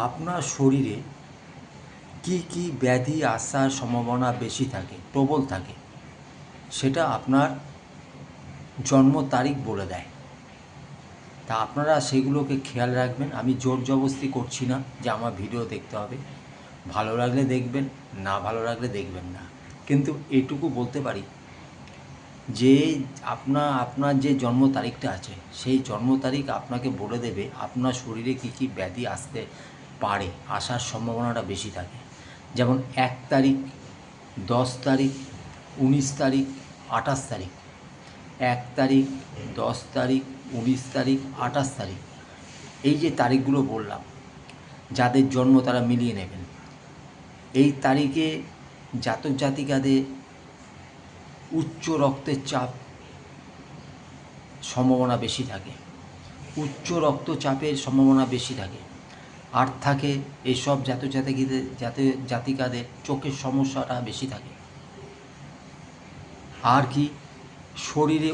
আপনার শরীরে কি কি ব্যাধি আসার সম্ভাবনা বেশি থাকে, প্রবল থাকে, সেটা আপনার জন্ম তারিখ বলে দেয়। তা আপনারা সেগুলোকে খেয়াল রাখবেন। আমি জোর জবরদস্তি করছি না যে আমার ভিডিও দেখতে হবে, ভালো লাগলে দেখবেন, না ভালো লাগলে দেখবেন না। কিন্তু এটুকু বলতে পারি যে আপনার যে জন্ম তারিখটা আছে, সেই জন্ম তারিখ আপনাকে বলে দেবে আপনার শরীরে কী কী ব্যাধি আসতে পারে, আসার সম্ভাবনাটা বেশি থাকে। যেমন 1 তারিখ, 10 তারিখ, 19 তারিখ, 28 তারিখ। 1 তারিখ, 10 তারিখ, 19 তারিখ, 28 তারিখ, এই যে তারিখগুলো বললাম, যাদের জন্ম তারা মিলিয়ে নেবেন। এই তারিখে জাতক জাতিকাদের উচ্চ রক্তের চাপ সম্ভাবনা বেশি থাকে, উচ্চ রক্তচাপের সম্ভাবনা বেশি থাকে। আর থাকে এসব জাতিকাদের চোখের সমস্যাটা বেশি থাকে। আর কি, শরীরে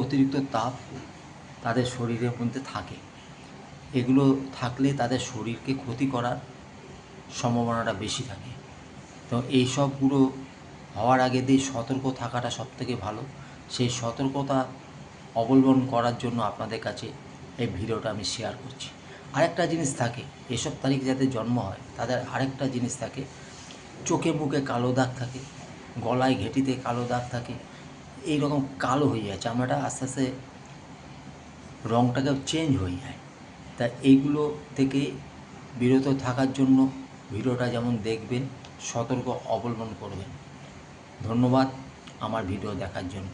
অতিরিক্ত তাপ, তাদের শরীরের মধ্যে থাকে। এগুলো থাকলে তাদের শরীরকে ক্ষতি করার সম্ভাবনাটা বেশি থাকে। তো এই সবগুলো হওয়ার আগে দিয়ে সতর্ক থাকাটা সবথেকে ভালো। সেই সতর্কতা অবলম্বন করার জন্য আপনাদের কাছে এই ভিডিওটা আমি শেয়ার করছি। আরেকটা জিনিস থাকে, এসব তারিখ যাদের জন্ম হয় তাদের আরেকটা জিনিস থাকে, চোখে মুখে কালো দাগ থাকে, গলায় ঘেঁটিতে কালো দাগ থাকে, এই রকম কালো হয়ে যায়, চামড়াটা আস্তে আস্তে রঙটাকে চেঞ্জ হয়ে যায়। তা এইগুলো থেকে বিরত থাকার জন্য ভিডিওটা যেমন দেখবেন, সতর্ক অবলম্বন করবেন। ধন্যবাদ আমার ভিডিও দেখার জন্য।